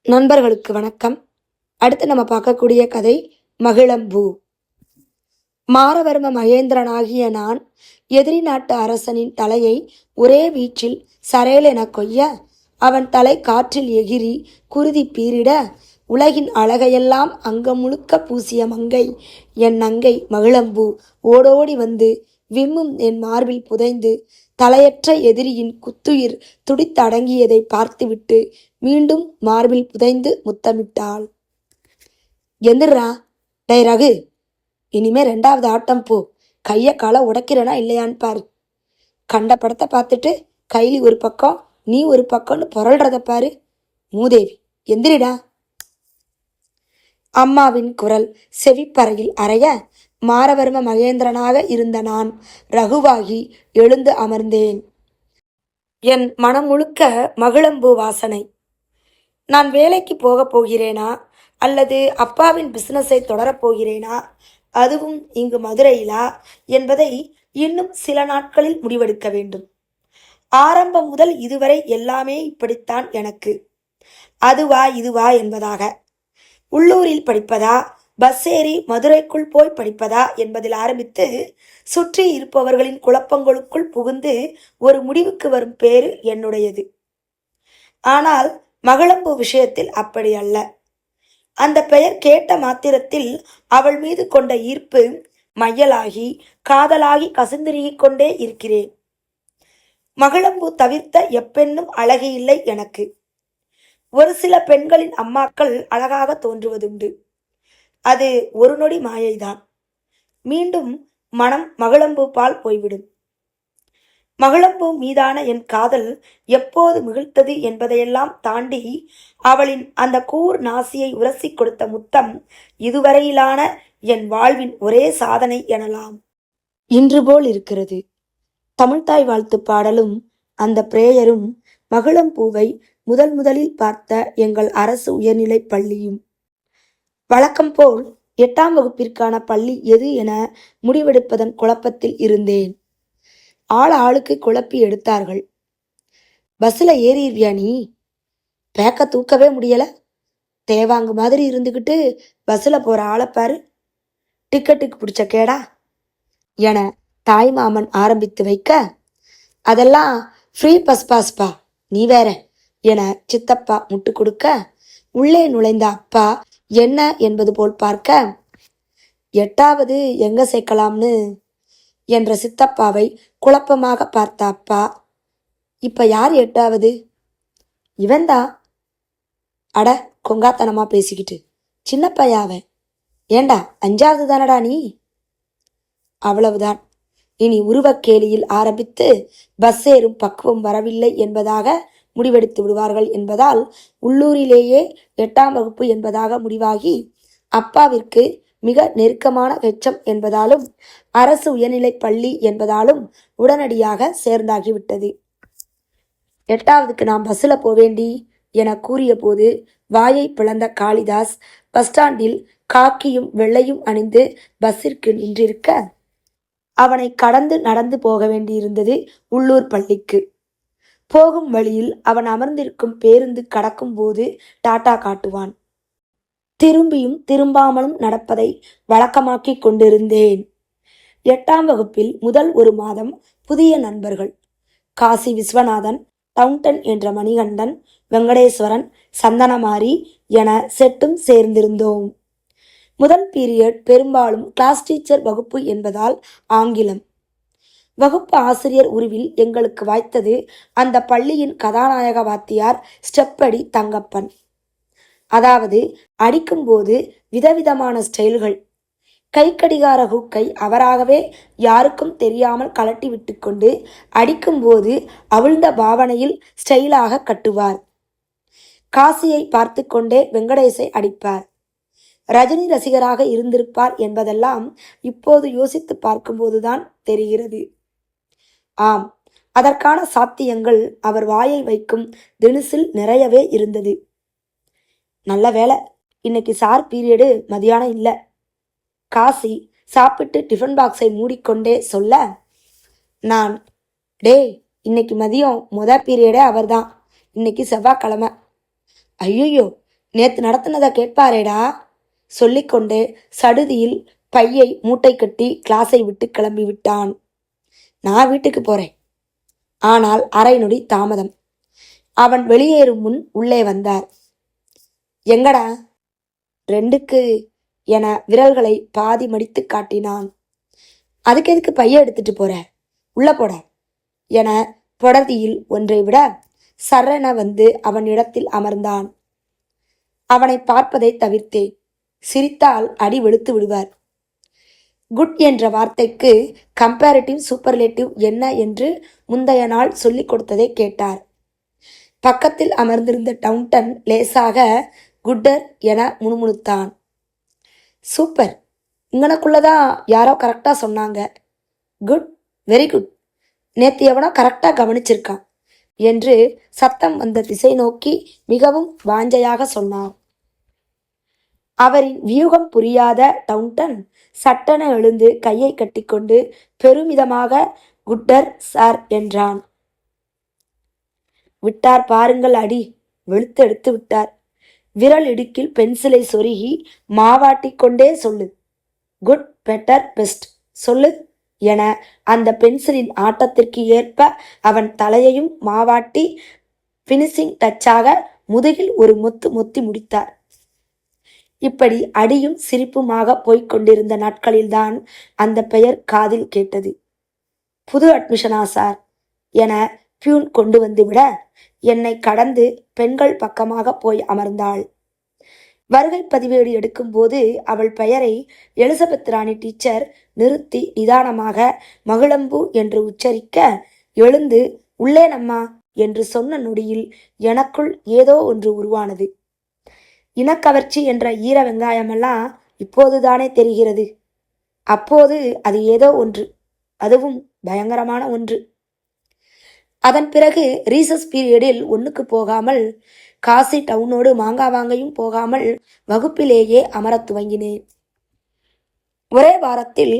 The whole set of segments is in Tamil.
நண்பர்களுக்கு வணக்கம். அடுத்து நம்ம பார்க்கக்கூடிய கதை மகிழம்பூ. மாரவர்ம மகேந்திரனாகிய நான் எதிரி நாட்டு அரசனின் தலையை ஒரே வீச்சில் சரேல் என கொய்ய, அவன் தலை காற்றில் எகிரி குருதி பீரிட, உலகின் அழகையெல்லாம் அங்கம் முழுக்க பூசிய மங்கை என் நங்கை மகிழம்பூ ஓடோடி வந்து விம்மும் என் மார்பில் புதைந்து தலையற்ற எதிரியின் குத்துயிர் துடித்தடங்கியதை பார்த்துவிட்டு மீண்டும் மார்பில் புதைந்து முத்தமிட்டாள். எந்திரா, டை ரகு, இனிமே 2வது ஆட்டம் போ. கைய காலை உடைக்கிறனா இல்லையான்னு பாரு. கண்ட படத்தை பார்த்துட்டு கைலி ஒரு பக்கம் நீ ஒரு பக்கம்னு புரள்றத பாரு. மூதேவி, எந்திரிடா. அம்மாவின் குரல் செவிப்பறையில் அறைய, மாரவர்ம மகேந்திரனாக இருந்த நான் ரகுவாகி எழுந்து அமர்ந்தேன். என் மனம் முழுக்க மகிழம்பூ வாசனை. நான் வேலைக்கு போகப் போகிறேனா அல்லது அப்பாவின் பிசினஸை தொடரப் போகிறேனா, அதுவும் இங்கு மதுரையிலா என்பதை இன்னும் சில நாட்களில் முடிவெடுக்க வேண்டும். ஆரம்பம் முதல் இதுவரை எல்லாமே இப்படித்தான் எனக்கு. அதுவா இதுவா என்பதாக. உள்ளூரில் படிப்பதா, பஸ் ஏறி மதுரைக்குள் போய் படிப்பதா என்பதில் ஆரம்பித்து சுற்றி இருப்பவர்களின் குழப்பங்களுக்குள் புகுந்து ஒரு முடிவுக்கு வரும் பேரு என்னுடையது. ஆனால் மகிழம்பூ விஷயத்தில் அப்படி அல்ல. அந்த பெயர் கேட்ட மாத்திரத்தில் அவள் மீது கொண்ட ஈர்ப்பு மையலாகி காதலாகி கசிந்திருகிக் கொண்டே இருக்கிறேன். மகிழம்பூ தவிர்த்த எப்பெண்ணும் அழகு இல்லை எனக்கு. ஒரு சில பெண்களின் அம்மாக்கள் அழகாக தோன்றுவதுண்டு. அது ஒரு நொடி மாயைதான். மீண்டும் மனம் மகிழம்பூ பால் போய்விடும். மகிழம்பூ மீதான என் காதல் எப்போது மிகுழ்த்தது என்பதையெல்லாம் தாண்டி அவளின் அந்த கூர் நாசியை உரசி கொடுத்த முத்தம் இதுவரையிலான என் வாழ்வின் ஒரே சாதனை எனலாம். இன்று போல் இருக்கிறது. தமிழ்தாய் வாழ்த்து பாடலும் அந்த பிரேயரும் மகிழம்பூவை முதலில் பார்த்த எங்கள் அரசு உயர்நிலை பள்ளியும். வழக்கம் போல் 8ஆம் வகுப்பிற்கான பள்ளி எது என முடிவெடுப்பதன் குழப்பத்தில் இருந்தேன். ஆளுக்கு குழப்பி எடுத்தார்கள். பஸ்ஸில் ஏறிடுவியா நீ? பேக்க தூக்கவே முடியல. தேவாங்கு மாதிரி இருந்துக்கிட்டு பஸ்ஸில் போகிற ஆளைப்பாரு. டிக்கெட்டுக்கு பிடிச்ச கேடா என தாய்மாமன் ஆரம்பித்து வைக்க, அதெல்லாம் ஃப்ரீ பஸ் பாஸ்பா, நீ வேற என சித்தப்பா முட்டு கொடுக்க, உள்ளே நுழைந்த அப்பா என்ன என்பது போல் பார்க்க, 8வது எங்க சேர்க்கலாம்னு என்ற சித்தப்பாவை குழப்பமாக பார்த்த அப்பா, இப்ப யார் 8வது? இவன்தான். அட கொங்காத்தனமா பேசிக்கிட்டு சின்ன பையாவன். ஏண்டா 5வது தானடா நீ? அவ்வளவுதான். இனி உருவக்கேலியில் ஆரம்பித்து பஸ் ஏறும் பக்குவம் வரவில்லை என்பதாக முடிவெடுத்து விடுவார்கள் என்பதால் உள்ளூரிலேயே 8ஆம் வகுப்பு என்பதாக முடிவாகி அப்பாவிற்கு மிக நெருக்கமான வெச்சம் என்பதாலும் அரசு உயர்நிலை பள்ளி என்பதாலும் உடனடியாக சேர்ந்தாகிவிட்டது. 8வதுக்கு நான் பஸ்ஸில் போவேண்டி என கூறிய போது வாயை பிளந்த காளிதாஸ் பஸ் ஸ்டாண்டில் காக்கியும் வெள்ளையும் அணிந்து பஸ்ஸிற்கு நின்றிருக்க, அவனை கடந்து நடந்து போக வேண்டியிருந்தது உள்ளூர் பள்ளிக்கு. போகும் வழியில் அவன் அமர்ந்திருக்கும் பேருந்து கடக்கும் போது டாட்டா காட்டுவான். திரும்பியும் திரும்பாமலும் நடப்பதை வழக்கமாக்கி கொண்டிருந்தேன். 8ஆம் வகுப்பில் முதல் ஒரு மாதம் புதிய நண்பர்கள். காசி விஸ்வநாதன், டவுன்டன் என்ற மணிகண்டன், வெங்கடேஸ்வரன், சந்தனமாரி என செட்டும் சேர்ந்திருந்தோம். முதல் பீரியட் பெரும்பாலும் கிளாஸ் டீச்சர் வகுப்பு என்பதால் ஆங்கிலம். வகுப்பு ஆசிரியர் உருவில் எங்களுக்கு வாய்த்தது அந்த பள்ளியின் கதாநாயக வாத்தியார் ஸ்டெப்படி தங்கப்பன். அதாவது அடிக்கும்போது விதவிதமான ஸ்டைல்கள். கைக்கடிகார ஹூக்கை அவராகவே யாருக்கும் தெரியாமல் கலட்டி விட்டு கொண்டு அடிக்கும்போது அவிழ்ந்த பாவனையில் ஸ்டைலாக கட்டுவார். காசியை பார்த்து கொண்டே வெங்கடேசை அடிப்பார். ரஜினி ரசிகராக இருந்திருப்பார் என்பதெல்லாம் இப்போது யோசித்து பார்க்கும்போதுதான் தெரிகிறது. ஆம், அதற்கான சாத்தியங்கள் அவர் வாயை வைக்கும் தினுசில் நிறையவே இருந்தது. நல்ல வேலை, இன்னைக்கு சார் பீரியடு மதியானம் இல்லை. காசி சாப்பிட்டு டிஃபன் பாக்ஸை மூடிக்கொண்டே சொல்ல, நான், டேய் இன்னைக்கு மதியம் பீரியடே அவர்தான். இன்னைக்கு செவ்வாய்க்கிழமை. ஐயோ, நேத்து நடத்தினதை கேட்பாரேடா சொல்லிக்கொண்டே சடுதியில் பையை மூட்டை கட்டி கிளாஸை விட்டு கிளம்பி விட்டான். நான் வீட்டுக்கு போறேன். ஆனால் அரை நொடி தாமதம். அவன் வெளியேறும் முன் உள்ளே வந்தார். எங்கடா? 2க்கு என விரல்களை பாதி மடித்து காட்டினான். அதுக்கு எதுக்கு பைய எடுத்துட்டு போற? உள்ள போட என பொடர்தியில் ஒன்றை விட சரண வந்து அவன் இடத்தில் அமர்ந்தான். அவனை பார்ப்பதை தவிர்த்தேன். சிரித்தால் அடி வெளுத்து விடுவார். குட் என்ற வார்த்தைக்கு கம்பேரிட்டிவ் சூப்பர்லேட்டிவ் என்ன என்று முந்தைய நாள் சொல்லிக் கொடுத்ததை கேட்டார். பக்கத்தில் அமர்ந்திருந்த டவுன்டன் லேசாக குட்டர் என முணுமுணுத்தான். சூப்பர், இங்கனக்குள்ளதான் யாரோ கரெக்டாக சொன்னாங்க. Good, very good. நேற்று எவனோ கரெக்டாக கவனிச்சிருக்கான் என்று சத்தம் வந்த திசை நோக்கி மிகவும் வாஞ்சையாக சொன்னார். அவரின் வியூகம் புரியாத டவுன்டன் சட்டென எழுந்து கையை கட்டிக்கொண்டு பெருமிதமாக குட்டர் சார் என்றான். விட்டார் பாருங்கள் அடி, வெளுத்து எடுத்து விட்டார். விரல் இடுக்கில் பென்சிலை சொருகி மாவாட்டி கொண்டே சொல்லு. குட், பெட்டர், பெஸ்ட் சொல்லு என அந்த பென்சிலின் ஆட்டத்திற்கு ஏற்ப அவன் தலையையும் மாவாட்டி பினிஷிங் டச்சாக முதுகில் ஒரு மொத்து மொத்தி முடித்தார். இப்படி அடியும் சிரிப்புமாக போய்க் கொண்டிருந்த நாட்களில்தான் அந்த பெயர் காதில் கேட்டது. புது அட்மிஷனா சார் என பியூன் கொண்டு வந்து விட என்னை கடந்து பெண்கள் பக்கமாக போய் அமர்ந்தாள். வருகை பதிவேடு எடுக்கும்போது அவள் பெயரை எலிசபெத் ராணி டீச்சர் நிறுத்தி நிதானமாக மகிழம்பூ என்று உச்சரிக்க எழுந்து உள்ளேனம்மா என்று சொன்ன நொடியில் எனக்குள் ஏதோ ஒன்று உருவானது. இனக்கவர்ச்சி என்ற ஈர வெங்காயமெல்லாம் இப்போதுதானே தெரிகிறது. அப்போது அது ஏதோ ஒன்று, அதுவும் பயங்கரமான ஒன்று. அதன் பிறகு ரீசஸ் பீரியடில் ஒன்றுக்கு போகாமல் காசி டவுனோடு மாங்காய் வாங்கையும் போகாமல் வகுப்பிலேயே அமரத் துவங்கினேன். ஒரே வாரத்தில்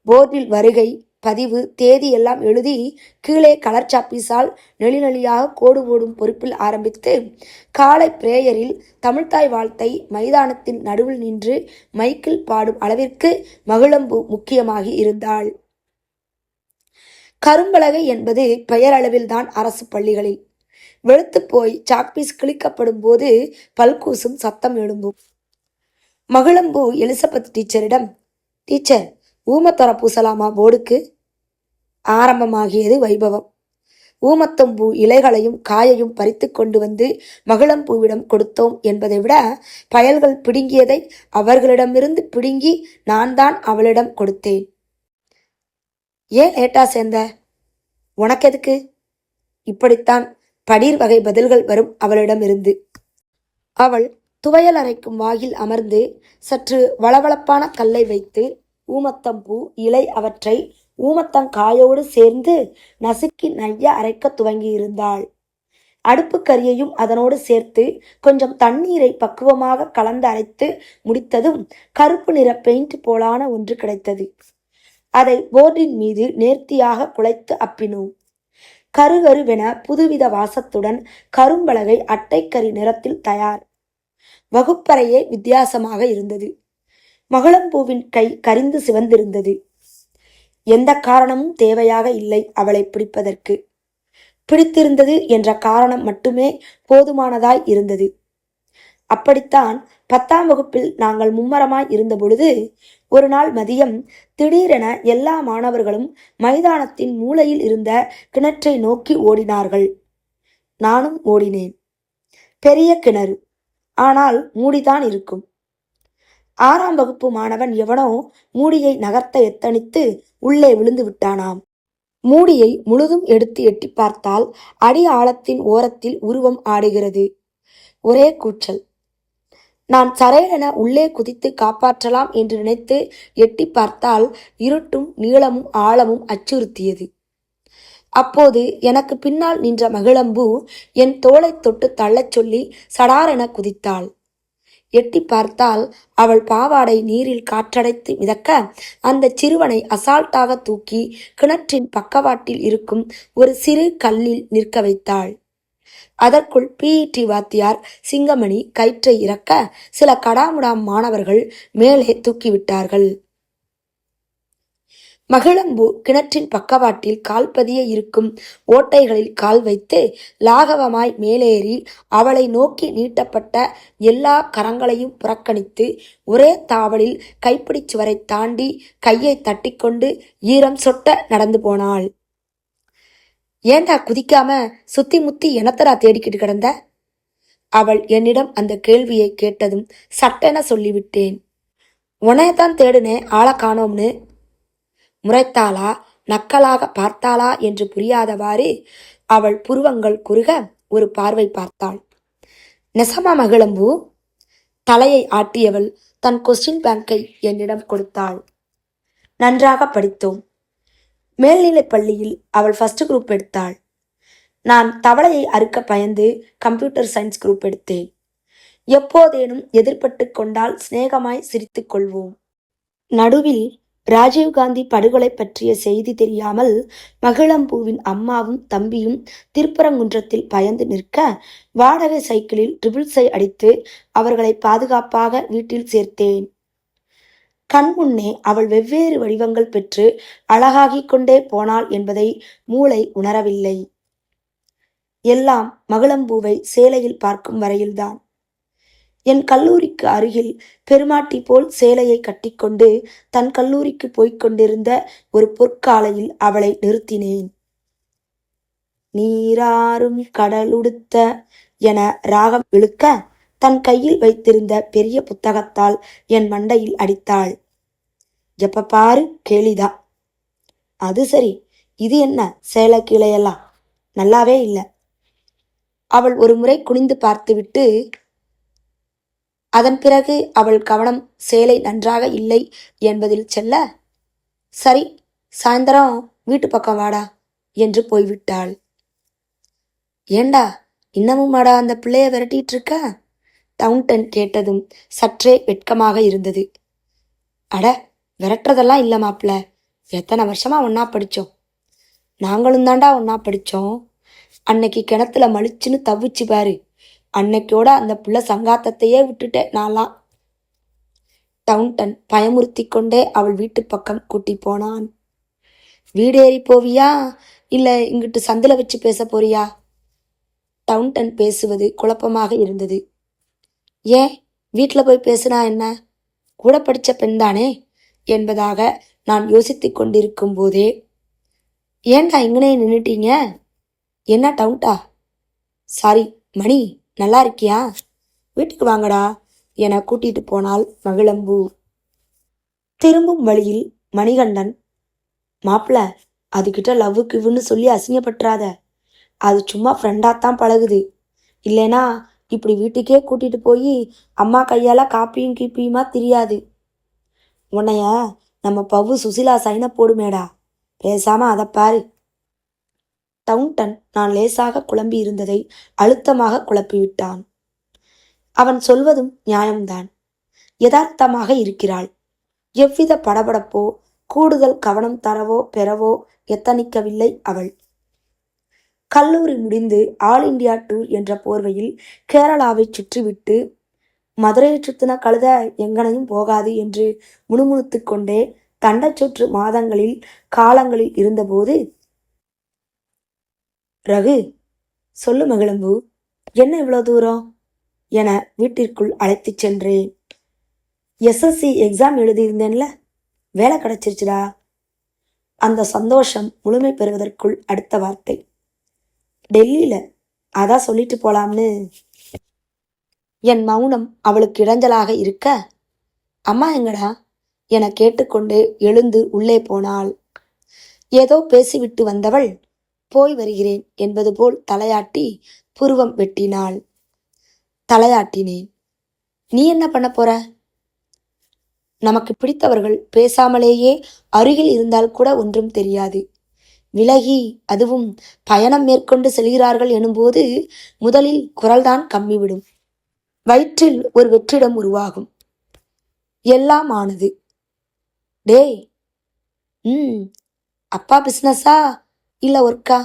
போர்டில் வருகை பதிவு தேதி எல்லாம் எழுதி கீழே கலர் சாப்பீஸால் நெளிநெளியாக கோடு போடும் பொறுப்பில் ஆரம்பித்து காலை பிரேயரில் தமிழ்தாய் வாழ்த்தை மைதானத்தின் நடுவில் நின்று மைக்கில் பாடும் அளவிற்கு மகிழம்பூ முக்கியமாகி இருந்தாள். கரும்பலகை என்பது பெயரளவில்தான் அரசு பள்ளிகளில். வெளுத்து போய் சாக்பீஸ் கிழிக்கப்படும் போது பல்கூசும் சத்தம் எழும்பும். மகிழம்பூ எலிசபெத் டீச்சரிடம், டீச்சர் ஊமத்தொர பூசலாமா போர்டுக்கு? ஆரம்பமாகியது வைபவம். ஊமத்தம்பூ இலைகளையும் காயையும் பறித்து கொண்டு வந்து மகிழம்பூவிடம் கொடுத்தோம் என்பதை விட பயல்கள் பிடுங்கியதை அவர்களிடமிருந்து பிடுங்கி நான் தான் அவளிடம் கொடுத்தேன். ஏன் லேட்டா சேர்ந்த? உனக்கு எதுக்கு? இப்படித்தான் படீர் வகை பதில்கள் வரும் அவளிடமிருந்து. அவள் துவையல் அரைக்கும் வாயில் அமர்ந்து சற்று வளவளப்பான கல்லை வைத்து ஊமத்தம்பூ இலை அவற்றை ஊமத்தங்காயோடு சேர்ந்து நசுக்கி நைய அரைக்க துவங்கியிருந்தாள். அடுப்பு கறியையும் அதனோடு சேர்த்து கொஞ்சம் தண்ணீரை பக்குவமாக கலந்து அரைத்து முடித்ததும் கருப்பு நிற பெயிண்ட் போலான ஒன்று கிடைத்தது. அதை போர்டின் மீது நேர்த்தியாக குழைத்து அப்பினோம். கருகருவென புதுவித வாசத்துடன் கரும்பலகை அட்டைக்கறி நிறத்தில் தயார். வகுப்பறையே வித்தியாசமாக இருந்தது. மகிழம்பூவின் கை கரிந்து சிவந்திருந்தது. எந்த காரணமும் தேவையாக இல்லை அவளை பிடிப்பதற்கு. பிடித்திருந்தது என்ற காரணம் மட்டுமே போதுமானதாய் இருந்தது. அப்படித்தான் 10ஆம் வகுப்பில் நாங்கள் மும்மரமாய் இருந்த பொழுது ஒரு நாள் மதியம் திடீரென எல்லா மாணவர்களும் மைதானத்தின் மூலையில் இருந்த கிணற்றை நோக்கி ஓடினார்கள். நானும் ஓடினேன். பெரிய கிணறு, ஆனால் மூடிதான் இருக்கும். 6ஆம் வகுப்பு மாணவன் எவனோ மூடியை நகர்த்த எத்தனித்து உள்ளே விழுந்து விட்டானாம். மூடியை முழுதும் எடுத்து எட்டி பார்த்தால் அடி ஆழத்தின் ஓரத்தில் உருவம் ஆடுகிறது. ஒரே கூச்சல். நான் சரையென உள்ளே குதித்து காப்பாற்றலாம் என்று நினைத்து எட்டி பார்த்தால் இருட்டும் நீளமும் ஆழமும் அச்சுறுத்தியது. அப்போது எனக்கு பின்னால் நின்ற மகிழம்பூ என் தோளை தொட்டு தள்ளச் சொல்லி சடாரென குதித்தாள். எட்டி பார்த்தால் அவள் பாவாடை நீரில் காற்றடைத்து மிதக்க அந்த சிறுவனை அசால்ட்டாக தூக்கி கிணற்றின் பக்கவாட்டில் இருக்கும் ஒரு சிறு கல்லில் நிற்க வைத்தாள். அதற்குள் பிஇடி வாத்தியார் சிங்கமணி கயிற்றை இறக்க சில கடாமுடாம் மாணவர்கள் மேலே தூக்கிவிட்டார்கள். மகிழம்பூ கிணற்றின் பக்கவாட்டில் கால்பதிய இருக்கும் ஓட்டைகளில் கால் வைத்து லாகவமாய் மேலேறி அவளை நோக்கி நீட்டப்பட்ட எல்லா கரங்களையும் புறக்கணித்து ஒரே தாவலில் கைப்பிடி சுவரை தாண்டி கையை தட்டிக்கொண்டு ஈரம் சொட்ட நடந்து போனாள். ஏண்டா குதிக்காம சுத்தி முத்தி எனத்தரா தேடிக்கிட்டு கிடந்த? அவள் என்னிடம் அந்த கேள்வியை கேட்டதும் சட்டென சொல்லிவிட்டேன். உனையத்தான் தேடுனேன், ஆளை காணோம்னு. முறைத்தாளா நக்கலாக பார்த்தாளா என்று புரியாதவாறு அவள் புருவங்கள் குறுக ஒரு பார்வை பார்த்தாள். நெசமா மகிழம்பூ? தலையை ஆட்டியவள் தன் கொஸ்டின் பேங்கை என்னிடம் கொடுத்தாள். நன்றாக படித்தோம். மேல்நிலைப் பள்ளியில் அவள் ஃபர்ஸ்ட் குரூப் எடுத்தாள். நான் தவளையை அறுக்க பயந்து கம்ப்யூட்டர் சயின்ஸ் குரூப் எடுத்தேன். எப்போதேனும் எதிர்பட்டு கொண்டால் சிநேகமாய் சிரித்து கொள்வோம். நடுவில் ராஜீவ்காந்தி படுகொலை பற்றிய செய்தி தெரியாமல் மகிழம்பூவின் அம்மாவும் தம்பியும் திருப்பரங்குன்றத்தில் பயந்து நிற்க வாடகை சைக்கிளில் ட்ரிபிள்ஸை அடித்து அவர்களை பாதுகாப்பாக வீட்டில் சேர்த்தேன். கண்முன்னே அவள் வெவ்வேறு வடிவங்கள் பெற்று அழகாகிக் கொண்டே போனாள் என்பதை மூளை உணரவில்லை. எல்லாம் மகிழம்பூவை சேலையில் பார்க்கும் வரையில்தான். என் கல்லூரிக்கு அருகில் பெருமாட்டி போல் சேலையை கட்டிக்கொண்டு தன் கல்லூரிக்கு போய்க் கொண்டிருந்த ஒரு பொற்காலையில் அவளை நிறுத்தினேன். நீராறும் கடலுடுத்த என ராகம் இழுக்க தன் கையில் வைத்திருந்த பெரிய புத்தகத்தால் என் மண்டையில் அடித்தாள். எப்ப பாரு கேலிதான். அது சரி, இது என்ன சேலை கீழையெல்லாம் நல்லாவே இல்லை. அவள் ஒரு முறை குனிந்து பார்த்துவிட்டு அதன் பிறகு அவள் கவனம் சேலை நன்றாக இல்லை என்பதில் செல்ல, சரி சாயந்தரம் வீட்டு பக்கம் வாடா என்று போய்விட்டாள். ஏண்டா இன்னமும் வாடா அந்த பிள்ளைய விரட்டிட்டு இருக்க? டவுன்டன் கேட்டதும் சற்றே வெட்கமாக இருந்தது. அட விரட்டுறதெல்லாம் இல்லை மாப்பிள்ள, எத்தனை வருஷமா ஒன்னா படித்தோம். நாங்களும் தாண்டா ஒன்னா படித்தோம். அன்னைக்கு கிணத்துல மலிச்சுன்னு தவிச்சு பாரு. அன்னைக்கோட அந்த புள்ள சங்காத்தத்தையே விட்டுட்டேன் நான்லாம். டவுன்டன் பயமுறுத்தி கொண்டே அவள் வீட்டு பக்கம் கூட்டி போனான். வீடேறி போவியா இல்லை இங்கிட்டு சந்தில வச்சு பேச போறியா? டவுன்டன் பேசுவது குழப்பமாக இருந்தது. ஏன் வீட்டில் போய் பேசுனா என்ன? கூட படித்த பெண்தானே என்பதாக நான் யோசித்து கொண்டிருக்கும் போதே, ஏன்டா இங்கனே நின்றுட்டீங்க? என்ன டவுன்டா? சாரி மணி, நல்லா இருக்கியா? வீட்டுக்கு வாங்கடா என கூட்டிட்டு போனாள் மகிழம்பூ. திரும்பும் வழியில் மணிகண்டன், மாப்பிள்ள அதுகிட்ட லவ்வுக்குன்னு சொல்லி அசிங்கப்பட்டுறாத. அது சும்மா ஃப்ரெண்டாத்தான் பழகுது. இல்லைனா இப்படி வீட்டுக்கே கூட்டிட்டு போய் அம்மா கையால காப்பியும் கீப்பியுமா தெரியாது. உன்னைய நம்ம பவ்வு சுசிலா சைன போடுமேடா, பேசாம அதை பாரு. டவுன்டன் நான் லேசாக குழம்பி இருந்ததை அழுத்தமாக குழப்பிவிட்டான். அவன் சொல்வதும் நியாயம்தான். யதார்த்தமாக இருக்கிறாள். எவ்வித படபடப்போ கூடுதல் கவனம் தரவோ பெறவோ எத்தனிக்கவில்லை அவள். கல்லூரி முடிந்து ஆல் இண்டியா டூர் என்ற போர்வையில் கேரளாவை சுற்றிவிட்டு மதுரையை சுத்தின கழுத எங்கனையும் போகாது என்று முணுமுணுத்து கொண்டே தண்டச்சொற்று மாதங்களில் காலங்களில் இருந்தபோது, ரகு சொல்லு மகிழம்பூ, என்ன இவ்வளோ தூரம் என வீட்டிற்குள் அழைத்துச் சென்றேன். எஸ்எஸ்சி எக்ஸாம் எழுதியிருந்தேன்ல, வேலை கிடைச்சிருச்சுடா. அந்த சந்தோஷம் முழுமை பெறுவதற்குள் அடுத்த வார்த்தை, டெல்லியில், அதான் சொல்லிட்டு போலாம்னு. என் மௌனம் அவளுக்கு இடைஞ்சலாக இருக்க, அம்மா எங்கடா என கேட்டுக்கொண்டு எழுந்து உள்ளே போனாள். ஏதோ பேசிவிட்டு வந்தவள் போய் வருகிறேன் என்பது போல் தலையாட்டி புருவம் வெட்டினாள். தலையாட்டினேன். நீ என்ன பண்ண போற? நமக்கு பிடித்தவர்கள் பேசாமலேயே அருகில் இருந்தால் கூட ஒன்றும் தெரியாது. விலகி, அதுவும் பயணம் மேற்கொண்டு செல்கிறார்கள் எனும்போது முதலில் குரல்தான் கம்மிவிடும். வயிற்றில் ஒரு வெற்றிடம் உருவாகும். எல்லாம் ஆனது. டேய், அப்பா பிஸ்னஸா இல்லை ஒர்க்கா?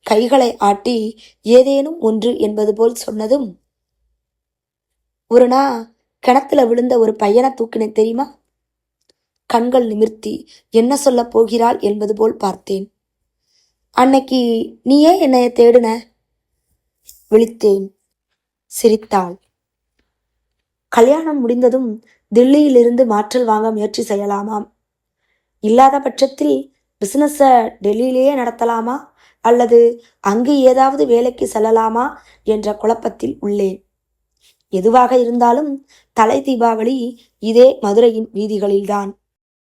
கைகளை ஆட்டி ஏதேனும் ஒன்று என்பது போல் சொன்னதும், ஒரு நாள் கிணத்துல விழுந்த ஒரு பையனை தூக்கினேன் தெரியுமா? கண்கள் நிமிர்த்தி என்ன சொல்ல போகிறாள் என்பது போல் பார்த்தேன். அன்னைக்கு நீ ஏன் என்னைய தேடுன? விழித்தேன். சிரித்தாள். கல்யாணம் முடிந்ததும் தில்லியிலிருந்து மாற்றல் வாங்க முயற்சி செய்யலாமாம். இல்லாத பட்சத்தில் பிசினஸை டெல்லியிலேயே நடத்தலாமா அல்லது அங்கு ஏதாவது வேலைக்கு செல்லலாமா என்ற குழப்பத்தில் உள்ளேன். எதுவாக இருந்தாலும் தலை தீபாவளி இதே மதுரையின் வீதிகளில்தான்.